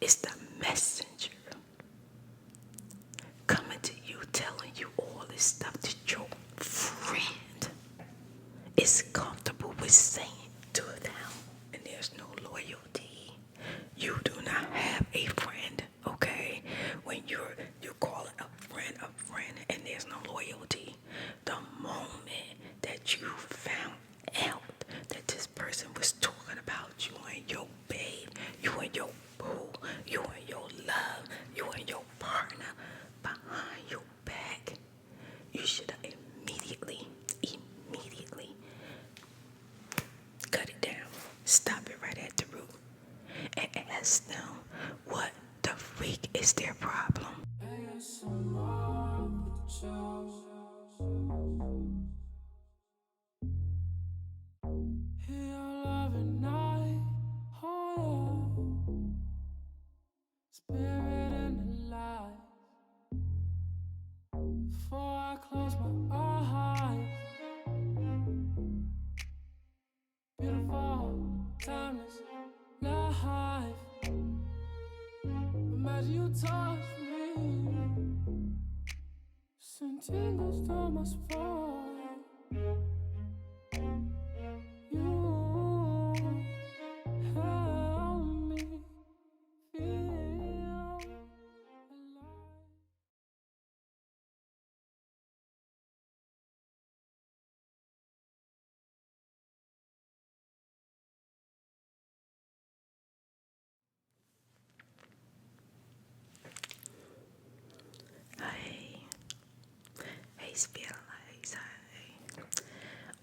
It's the messenger coming to you, telling you all this stuff that your friend is comfortable with saying to them. And there's no loyalty. You do not have a friend, okay? When you're calling a friend, and there's no loyalty. The moment that you found out that this person was talking about you and your babe, you and your boo, you and your love, you and your partner behind your back, you should have immediately cut it down. Stop it right at the root and ask them what the freak is their problem. ASMRTheChew. Hear your love at night, oh yeah. Spirit in the light. Before I close my eyes, beautiful, timeless life. Imagine you touch me, send tingles down my spine. You help me feel alive. Hey, Finalizing.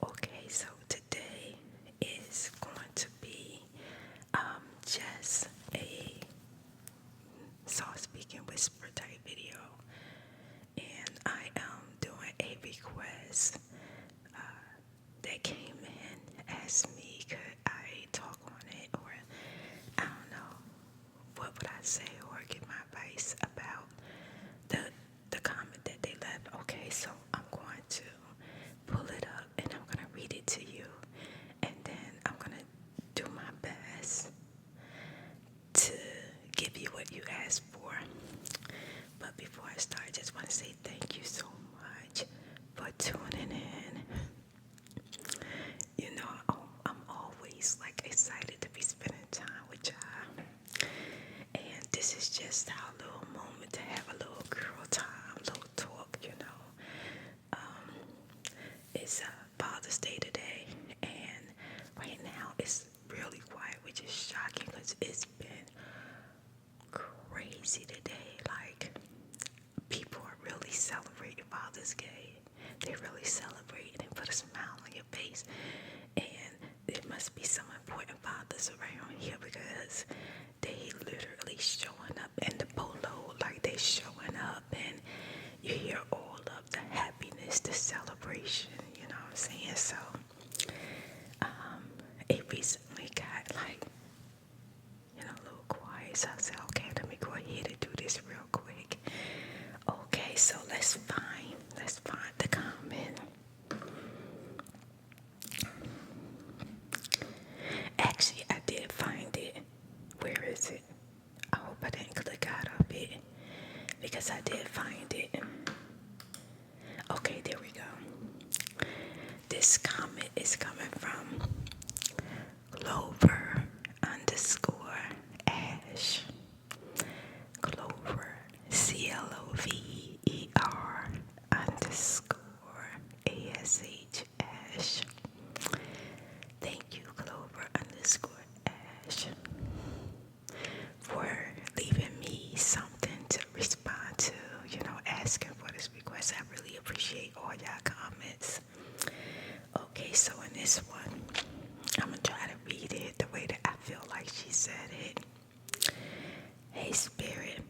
Okay, so today is going to be just a soft speaking whisper type video, and I am doing a request that came in. Asked me could I talk on it, or I don't know what would I say, or give my advice about the comment that they left. Okay, so I'm going to pull it up and I'm going to read it to you, and then I'm going to do my best to give you what you asked for. But before I start, I just want to say thank you so much for tuning in. You know, I'm always like excited to be spending time with y'all. And this is just our little moment to have a little girl time, little talk, you know. It's Father's Day today, and right now it's really quiet, which is shocking because it's been crazy today. Like, people are really celebrating Father's Day. They really celebrate and put a smile on your face. And there must be some important fathers around here because they literally showing up in the polo, like they showing up, and you hear all of the happiness, the celebration, you know what I'm saying? So, it recently got like, you know, a little quiet. So I said, okay, let me go ahead and do this real quick. Okay, so let's find the comment. Actually, I did find it. Where is it? I hope I didn't click out of it because I did find it. Okay, there we go. This comment is coming from Clover _Ash. Clover, CLOVER_ASH Ash. Thank you, Clover_Ash, for leaving me something to respond to, you know, asking for this request. I really appreciate all y'all comments. Okay, so in this one, I'm gonna try to read it the way that I feel like she said it. Hey, Spirit,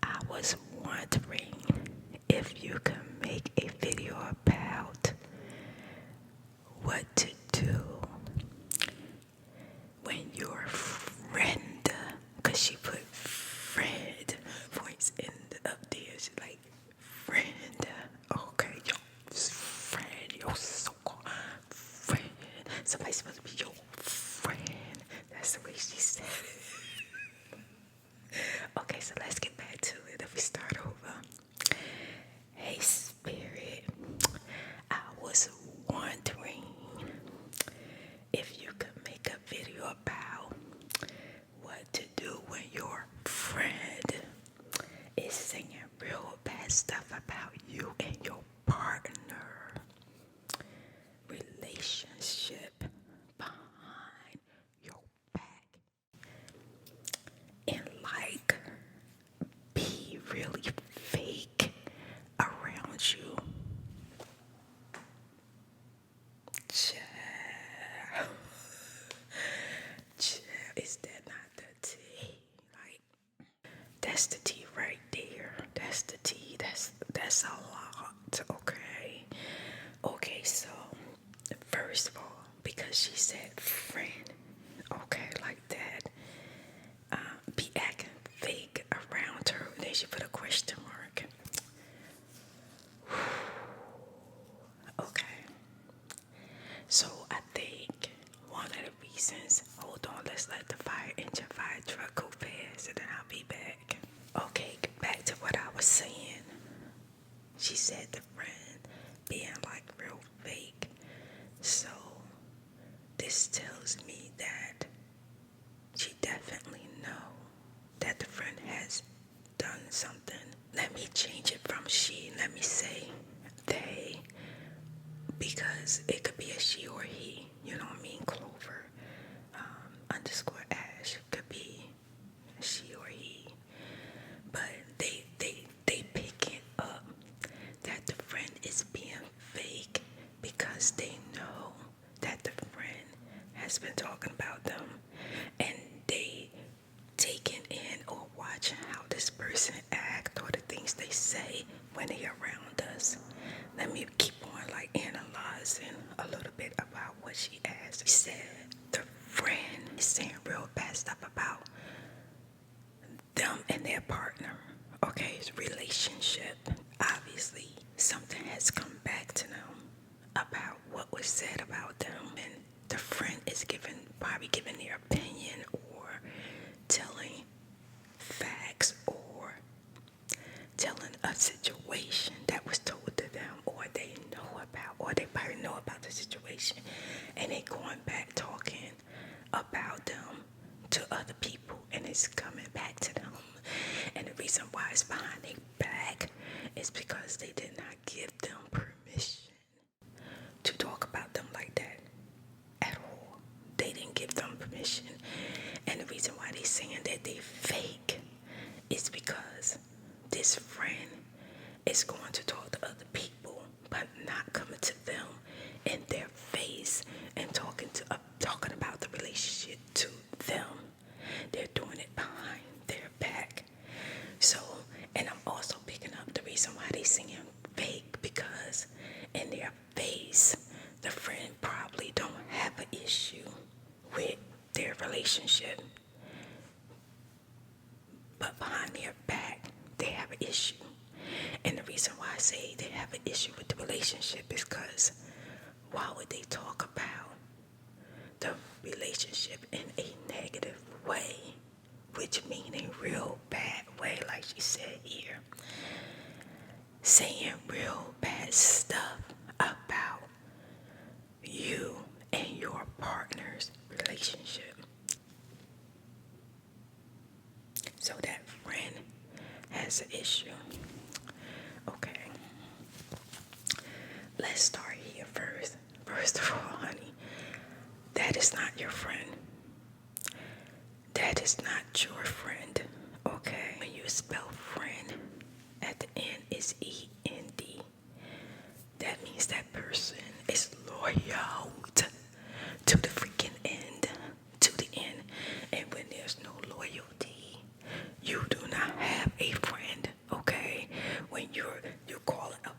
I was wondering if you could make a video about what to do when your friend, because she put friend voice in up there, she's like, friend, okay, your friend, your so-called friend, somebody's supposed to be your friend. That's the way she said it. so let's get back to it. If we start over. Hey, Spirit. I was wondering if you could make a video about what to do when your friend is saying real bad stuff about you and your partner relationship behind your back, and like be really fake around you. Child. Child, is that not the tea? Like, that's the tea right there. That's the tea. That's a lot. Okay. Okay, so first of all, because she said friend, okay, like that, be acting fake around her. Then she put a question mark. Okay. So I think one of the reasons, hold on, let's let the fire engine fire truck go past and then I'll be back. Okay, back to what I was saying. She said the friend being like real fake. So this tells me that she definitely know that the friend has done something. Let me change it from she, let me say they, because it could be a she or he, you know what I mean? Clover, underscore Ash could be a she or he, but they picking up that the friend is being fake because they know that the friend has been talking about them, and they taking in or watching how this person act or the things they say when they around us. Let me keep on like analyzing a little bit about what she asked. She said the friend is saying real bad stuff about them and their partner. Okay, it's relationship. Obviously, something has come back to them about what was said about them, and the friend is probably giving their opinion or telling facts or telling a situation that was told to them, or they know about, or they probably know about the situation, and they going back talking about them to other people, and it's coming back to them. And the reason why it's behind their back is because they did not give them permission to talk about them like that at all. They didn't give them permission. And the reason why they saying that they fake is because this friend is going to talk to other people, but not coming to them in their face and talking about the relationship to them. They're doing it behind their back. So, and I'm also picking up the reason why they singing fake, because in their face, the friend probably don't have an issue with their relationship, but behind their back, they have an issue. And the reason why I say they have an issue with the relationship is because why would they talk about the relationship in a negative way, which mean a real bad way, like she said here, saying real bad stuff about you and your partner's relationship. So that friend has an issue. Okay. Let's start here first. First of all, honey, that is not your friend. That is not your friend. Okay? When you spell friend, at the end is E-N-D. That means that person is loyal to the freaking end. To the end. And when there's no loyalty, you do not have a friend. Okay? When you're calling a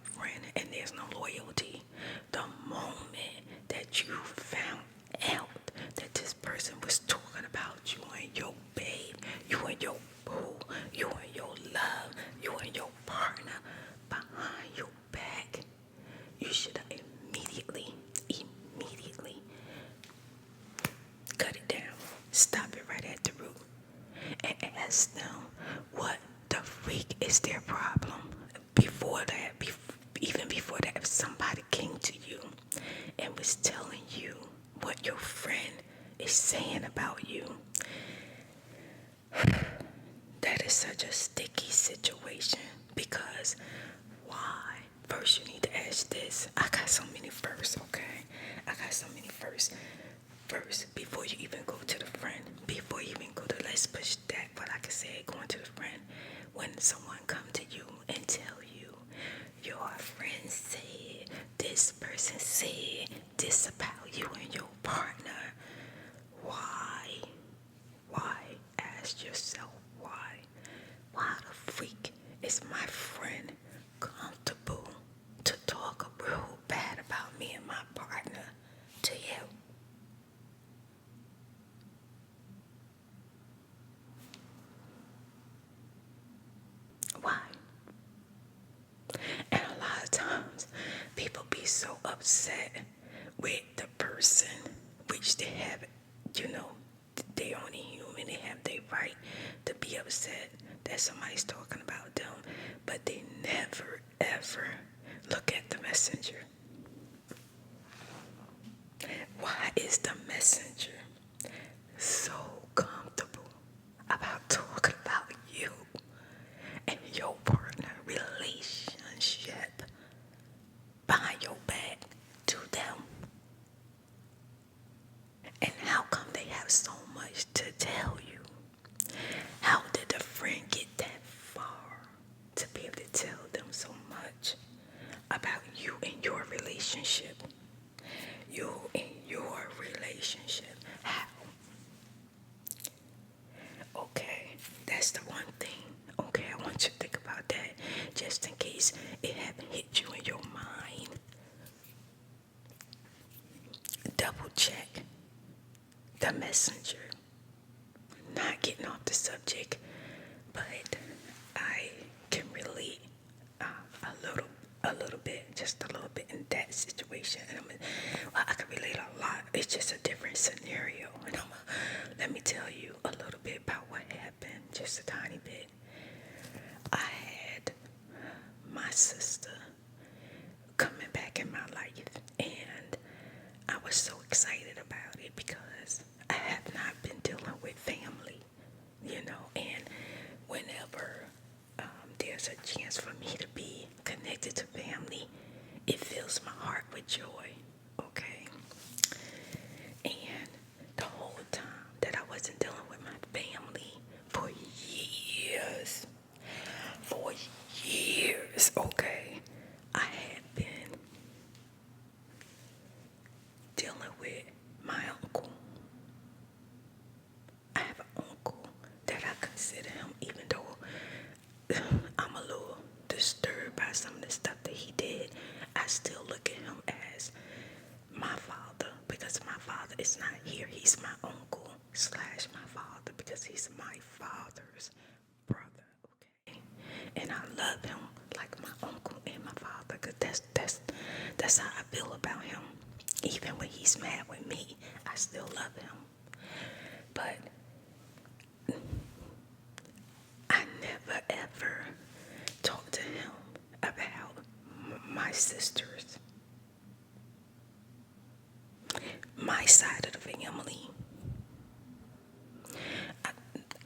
friend and there's no loyalty, the moment that you found out that this person was talking about you and your babe, you and your boo, you and your love, you and your partner behind your back, you should have immediately cut it down. Stop it right at the root and ask them, is their problem? Before that, even before that, if somebody came to you and was telling you what your friend is saying about you, that is such a sticky situation. Because why? First, you need to ask this. I got so many firsts, okay? I got so many firsts. First, before you even go to the friend, before you even go to, let's push that, but like I said, going to the friend, when someone come to you and tell you, your friend said, this person said this about you and your partner, why? Why? Ask yourself why. Why the freak is my friend comfortable to talk real bad about me and my partner to you? Why? And a lot of times, people be so upset with the person, which they have, they only human, they have their right to be upset that somebody's talking about them, but they never, ever look at the messenger. Why is the messenger so comfortable about talking about you and your partner relationship behind your back to them? And how come they have so much to tell you? How did the friend get that far to be able to tell them so much about you and your relationship? You and your relationship. How? Okay, that's the one thing. Okay, I want you to think about that just in case it haven't hit you in your mind. Double check the messenger. Not getting off the subject, but I can relate a little bit, just a little bit in that situation. And I can relate a lot. It's just a different scenario. And let me tell you a little bit about what happened, just a tiny bit. I had my sister coming back in my life, and I was so excited about it because I have not been dealing with family, and whenever there's a chance for me to be connected to family, it fills my heart with joy, okay? And the whole time that I wasn't dealing with my family for years, okay, I had been dealing with my uncle. I have an uncle that I consider him, even though I'm a little disturbed by some of the stuff that he did, I still look at him as my father, because my father is not here. He's my uncle / my father, because he's my father's brother, okay? And I love him like my uncle and my father, because that's how I feel about him. Even when he's mad with me, I still love him. But I never ever talked to him about my sisters, my side of the family.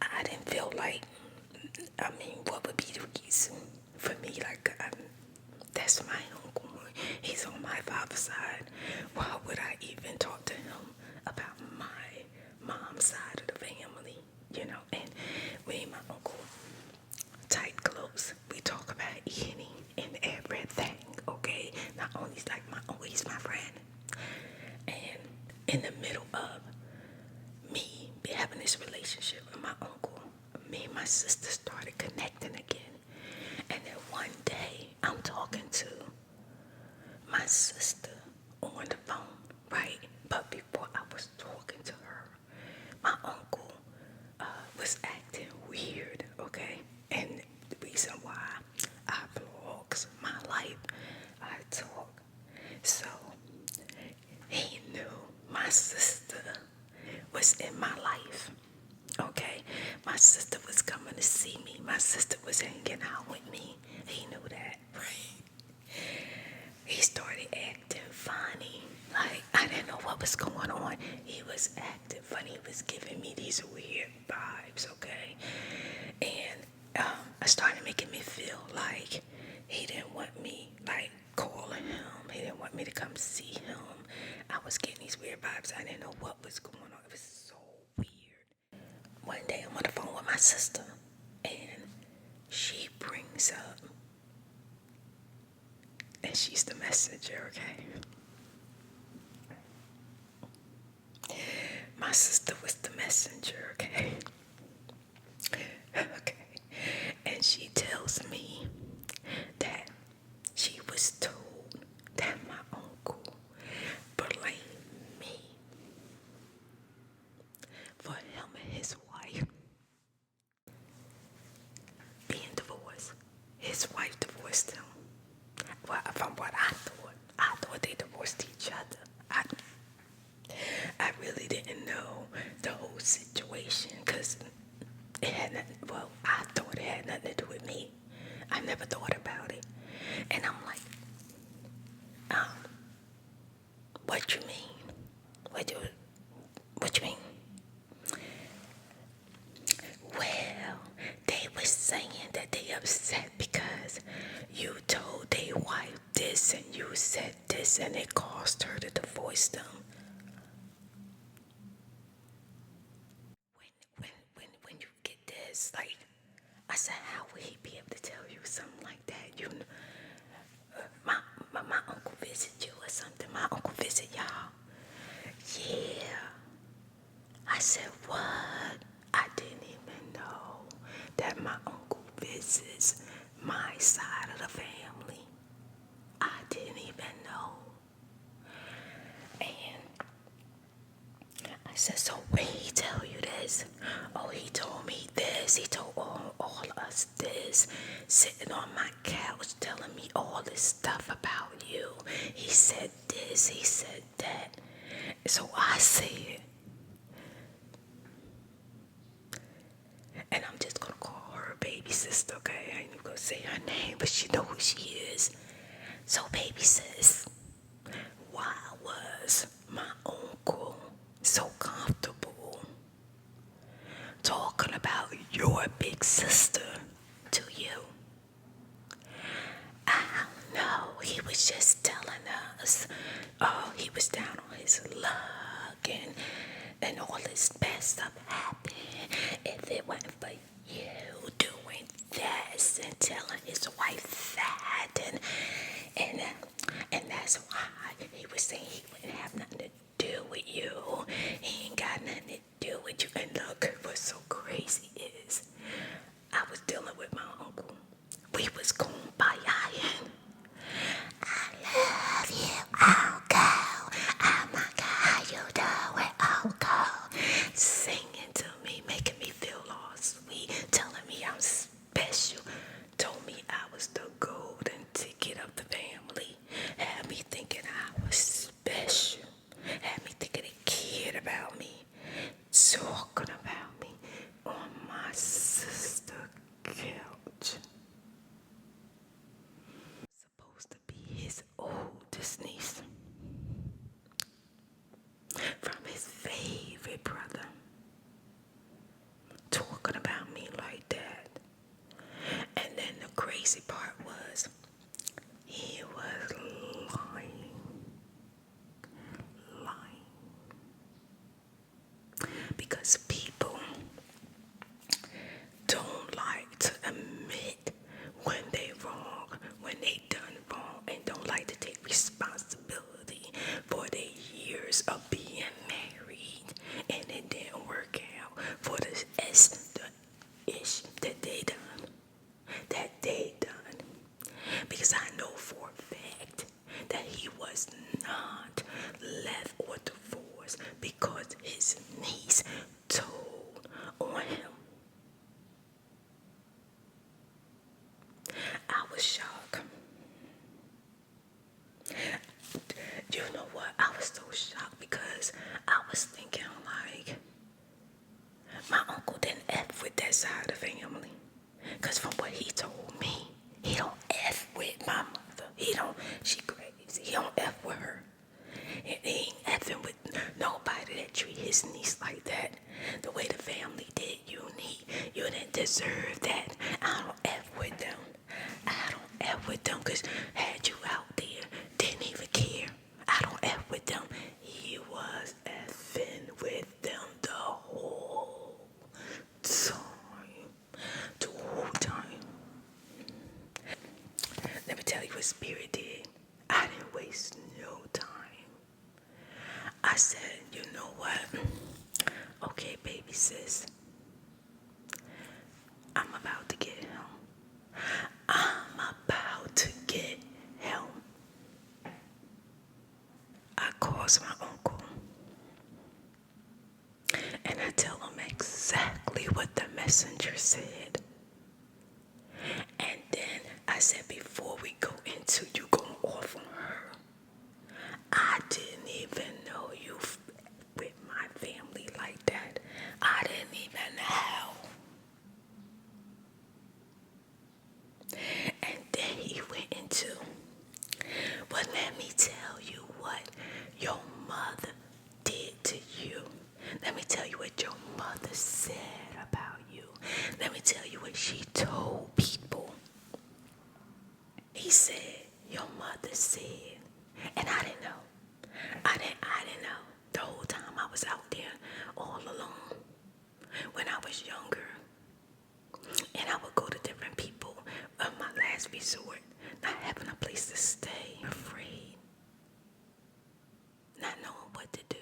I didn't feel like, what would be the reason for me? Like, that's my uncle. He's on my father's side. Why would I even talk to him about my mom's side of the family? And me and my uncle, tight close. We talk about any and everything, okay? Not only is like my uncle, he's my friend. And in the middle of me having this relationship with my uncle, me and my sister started connecting again. And then one day, I'm talking to my sister on the phone, right? But before I was talking to her, my uncle was acting weird, okay? And the reason why I vlogs my life, I talk. So he knew my sister was in my life, okay? my sister was coming to see me. My sister was hanging out with me. He knew that, right? He started acting funny. Like, I didn't know what was going on. He was acting funny. He was giving me these weird vibes, okay? And I started making me feel like he didn't want me, like, calling him. He didn't want me to come see him. I was getting these weird vibes. I didn't know what was going on. It was so weird. One day I'm on the phone with my sister, and she brings up, and she's the messenger, okay? My sister was the messenger, okay? Okay. And she tells me that she was told that my uncle blamed me for him and his wife being divorced. His wife divorced him. Well, from what I thought they divorced each other. I really didn't know the whole situation because it had nothing, well, I thought it had nothing to do with me. I never thought about it. And I'm like, what you mean? What you mean? Well, they were saying that they upset because you told their wife this and you said this and it caused her to divorce them. When you get this, like, I said, how would he be able to tell you something like that? You know, my uncle visit you or something. My uncle visit y'all. Yeah. I said, what? I didn't even know that my uncle visits my side of the family. I didn't even know. And I said, so when he tell you this? Oh, he told me this. He told all of us this. Sitting on my couch telling me all this stuff about you. He said this. He said that. So I said, and I'm just going to call her baby sister, okay? I ain't even going to say her name, but she know who she is. So baby sis, why was my uncle so comfortable talking about your big sister to you? I don't know. He was just telling us, oh, he was down on his luck and all this bad stuff happened. If it wasn't for you doing this and telling his wife that and that's why he was saying he wouldn't have nothing to do with you. He ain't got nothing to do with you. And look, what's so crazy is I was dealing with my uncle. We was going by iron. I love you, Uncle. Oh my God, how you doing, Uncle? Singing to me, making me feel all side of the family. Because from what he told me, he don't F with my mother. She crazy. He don't F with her. And he ain't effing with nobody that treat his niece like that. The way the family did you didn't deserve that. I don't F with them. I don't F with them because had you out there, didn't even care. I don't F with them. He was effing with them the whole time. The whole time. Let me tell you what Spirit did. I didn't waste no time. I said, you know what? Okay, baby sis. I'm about to get him. I'm about to get him. I calls my uncle. And I tell him exactly what the messenger said. And then I said, before we go into you going off on her, I didn't even know you with my family like that. I didn't even know. And then he went into, well, let me tell you what your mother did to you. Let me tell you what your mother said about you. Let me tell you what she told people. He said, your mother said, and I didn't know. I didn't know. The whole time I was out there all alone when I was younger. And I would go to different people of my last resort, not having a place to stay, afraid, not knowing what to do.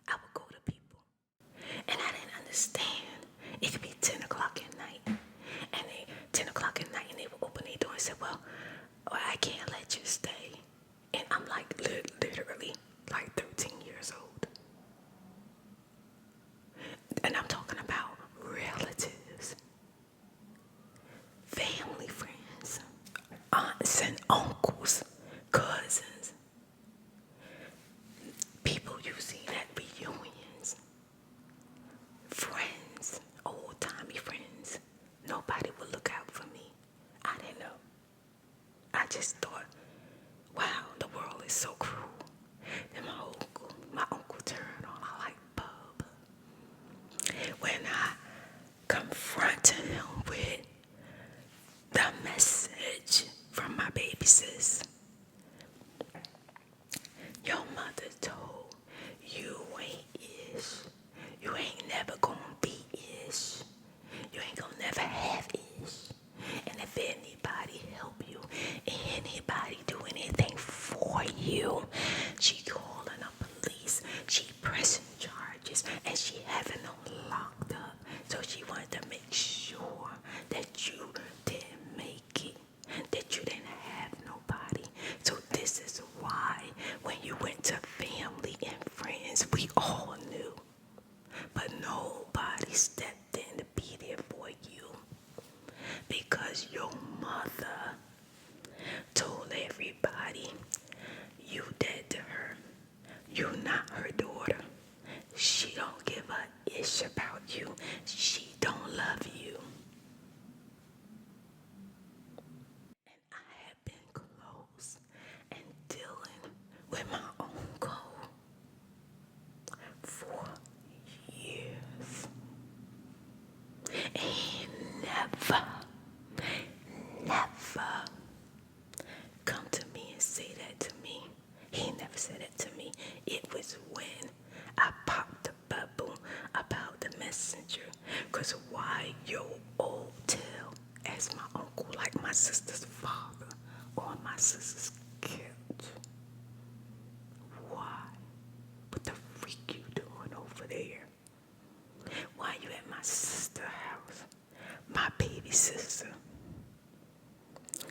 I would go to people. And I didn't understand. It could be 10 o'clock at night. And 10 o'clock at night, and they would open their door and say, well, I can't let you stay. And I'm like literally like 13 years old. And I'm talking about relatives, family, friends, aunts and uncles, cousins, people you seen at reunions, friends, old-timey friends. Nobody would look out for me. I didn't know. I just thought, wow, the world is so cruel. Then my uncle turned on a light bulb. When I confronted him with the message from my baby sis, your mother told you ain't ish. You ain't never gonna be ish. You ain't gonna never have ish. And if anybody help you, anybody do anything for you, she calling the police, she pressing charges, and she having them locked up. So she wanted to make sure that you didn't make it, that you didn't have nobody. So this is why when you went to family and friends, we all knew. But nobody stepped in to be there for you. Because your mother told everybody you dead to her. You not her daughter. She don't give a ish about you. She don't love you. And I have been close and dealing with my uncle for years. And he never come to me and say that to me. He never said that to me. It was when I popped the bubble about the messenger. Because why your old tail as my uncle, like my sister's father, on my sister's couch? Why? What the freak you doing over there? Why you at my sister's house? My baby sister.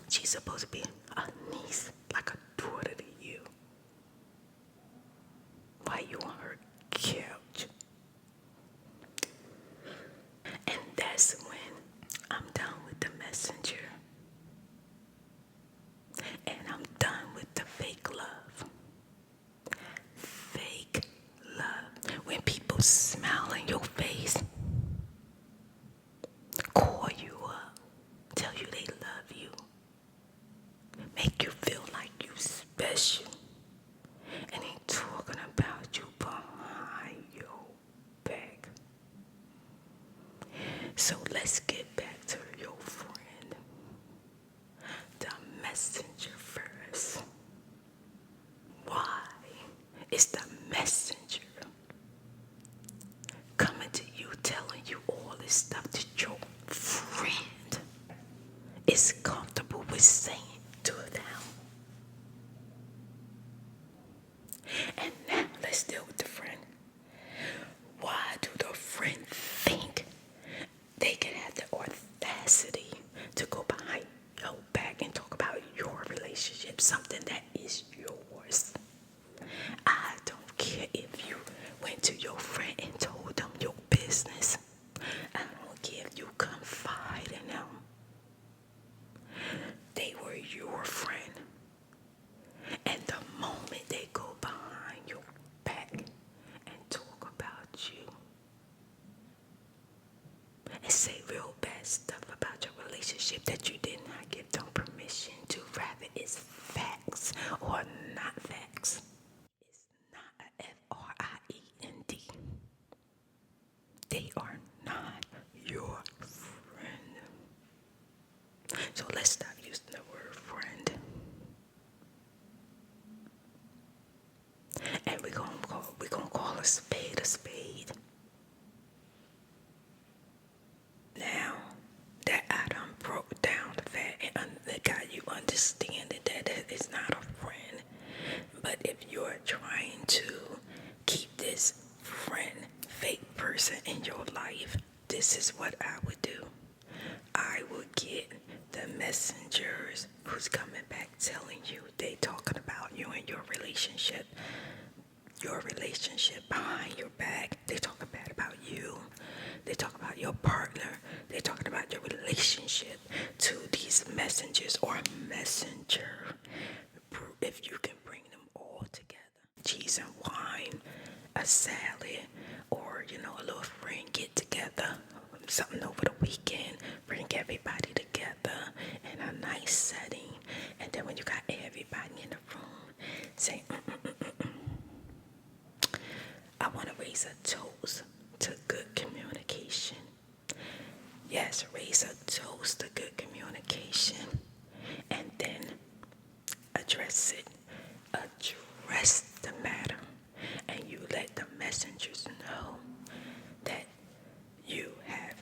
She's supposed to be a niece, like a daughter to you. Why you on her couch? And that's when I'm done with the messenger. And I'm done with the fake love. Fake love. When people smile in your face disrespects you, and they talking about you behind your back. So let's get back to your friend, the messenger first. Why is the messenger coming to you telling you all this stuff that your friend is comfortable with saying to them? And now let's deal with the friend. Why do the friend think they can have the audacity to go behind your back and talk about your relationship, something that is yours? I don't care if you went to your friend and told them your business. I don't care if you confide in them. They were your friend. And the moment they go behind your back and talk about you and say real bad stuff about your relationship that you did not give them permission to, rather it's facts or not facts. It's not a FRIEND. They are not your friend. So let's stop using the word friend. And we're gonna call a spade a spade. Now that I done broke down the fact and got you understanding that it's not a friend. But if you're trying to keep this friend, fake person in your life, this is what I would do. I would get the messengers who's coming back telling you they talking about you and your relationship behind your back. They talking bad about you. They talk about your partner. They talking about your relationship to these messengers or messenger. If you can bring them all together, cheese and wine, a salad, or a little friend get together, something over the weekend, bring everybody together in a nice setting, and then when you got everybody in the room, say, I want to raise a toast to good communication. Yes, raise a toast to good communication, and then address it. Address the matter, and you let the messengers know that you have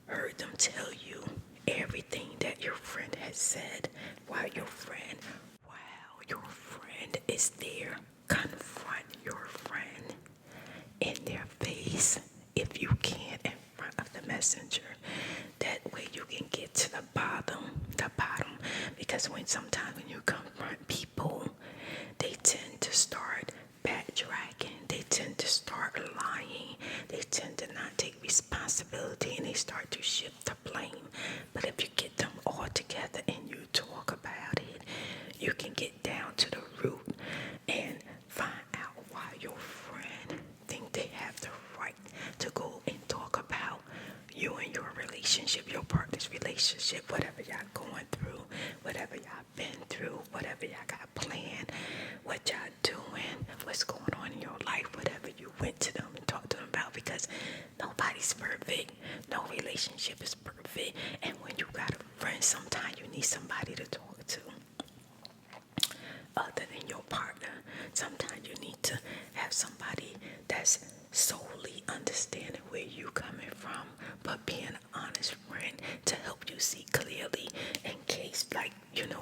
heard them tell you everything that your friend has said while your friend is there. Confront your friend in their face if you can, in front of the messenger. That way you can get to the bottom. Because sometimes when you confront people, they tend to start backtracking. They tend to start lying. They tend to not take responsibility, and they start to shift the blame. But if you get them all together and you talk about it, you can get down to the root and find out why your friend think they have the right to go and talk about you and your relationship, your partner's relationship, whatever y'all going through, whatever y'all been through, whatever y'all got planned, what y'all doing, what's going on in your life, whatever you went to them and talked to them about, because nobody's perfect. No relationship is perfect. And when you got a friend, sometimes you need somebody to talk to other than your partner. Sometimes you need to have somebody that's solely understanding where you coming from, but being an honest friend to help you see clearly in case,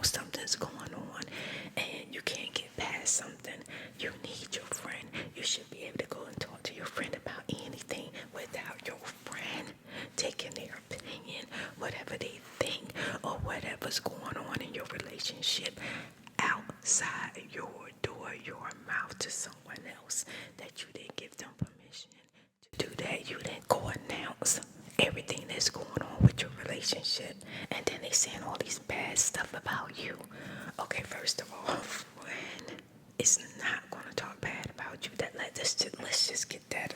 something's going on and you can't get past something. You need your friend. You should be able to go and talk to your friend about anything without your friend taking their opinion, whatever they think, or whatever's going on in your relationship outside your door, your mouth, to someone else that you didn't give them permission to do that. You didn't go announce everything that's going on with your relationship, and then they saying all these bad stuff about you. Okay, first of all, friend is not going to talk bad about you. Let's just get that.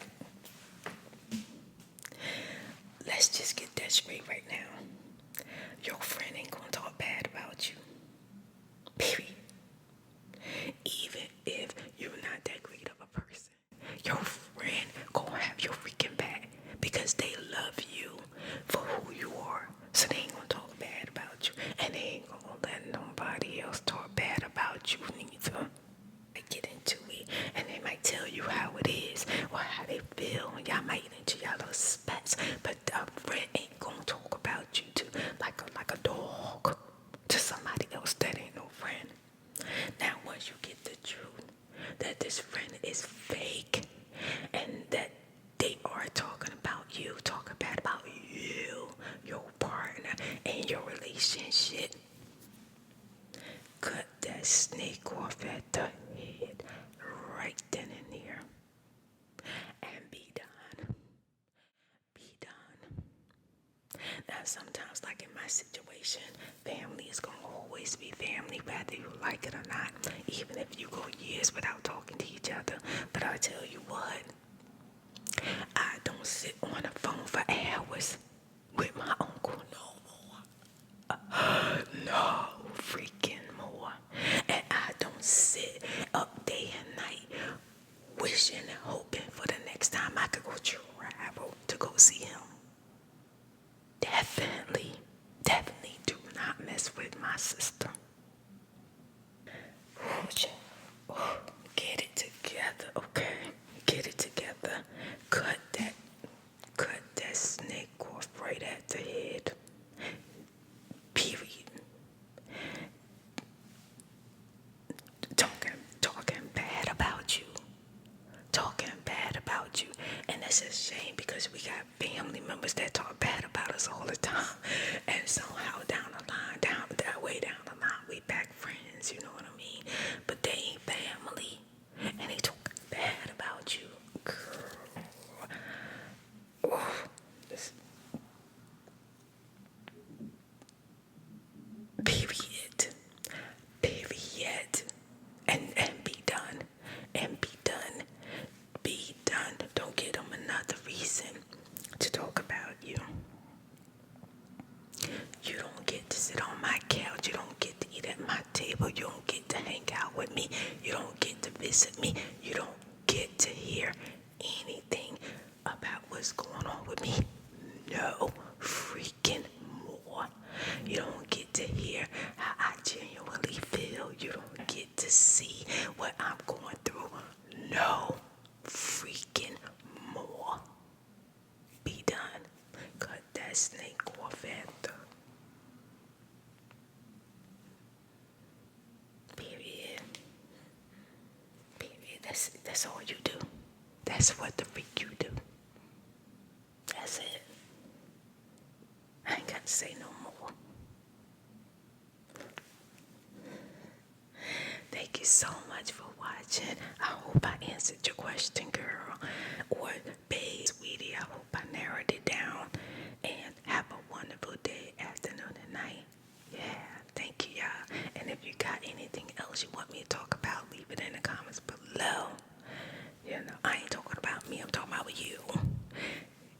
Let's just get that straight right now. Your friend ain't going to talk bad about you. Period. Now, sometimes, like in my situation, family is going to always be family, whether you like it or not, even if you go years without talking to each other. But I tell you what, I don't sit on the phone for hours with my uncle no more. No freaking more. And I don't sit up day and night wishing and hoping for the next time I could go travel to go see him. Definitely do not mess with my sister. Get it together, okay? Get it together. Cut that snake off right at the head. Period. Talking bad about you. Talking bad about you. And that's a shame because we got family members that talk bad about us all the time. And somehow down the line, way down the line, we back friends, you know what I mean? But they ain't family. And they talk bad about you. Girl. Oh, this. Period. And be done. And be done. Be done. Don't give them another reason to talk about you. You don't get to sit on my couch. You don't get to eat at my table. You don't get to hang out with me. You don't get to visit me. You don't get to hear anything about what's going on with me. No freaking more. You don't get to hear how I genuinely feel. You don't get to see what I'm going through. No freaking more. Be done. Cut that snake off at the period. That's all you do. That's what the freak you do. That's it. I ain't got to say no more. Thank you so much for watching. I hope I answered your question, girl. Or babe, sweetie, I hope I narrowed it down. And have a wonderful day, afternoon, and night. Yeah, thank you, y'all. And if you got anything else you want me to talk about, leave it in the comments below. You know, I ain't talking about me, I'm talking about you.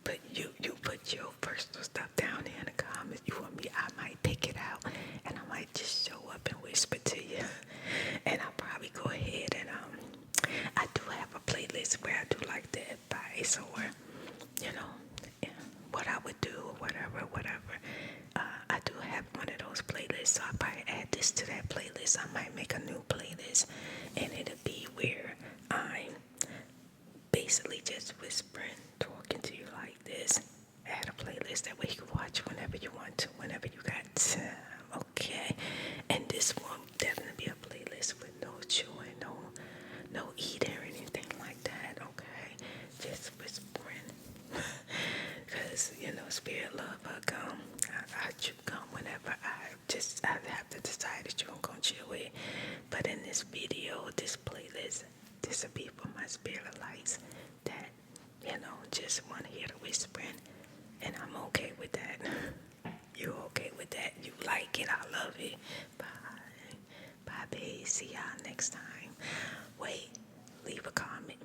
But you put your personal stuff down there in the comments. You want me, I might pick it out and I might just show up and whisper to you. And I'll probably go ahead and I do have a playlist where I do like the advice or, you know, what I would do or whatever. I do have one of those playlists, so I'll probably add this to that playlist. I might make a new playlist and it'll be where I'm basically just whispering, talking to you like this. Add a playlist that way you can watch whenever you want to, whenever you got time, okay? And this one definitely be a playlist with no chewing, no eating or anything like that, okay? Just whispering. Because, you know, spirit love her gum. I chew gum whenever I have to decide that you're going to chew it. But in this video, this playlist, this will be for my spirit lights that, you know, just want to hear the whispering. And I'm okay with that. You okay with that? You like it? I love it. Bye. Bye, babe. See y'all next time. Wait, leave a comment.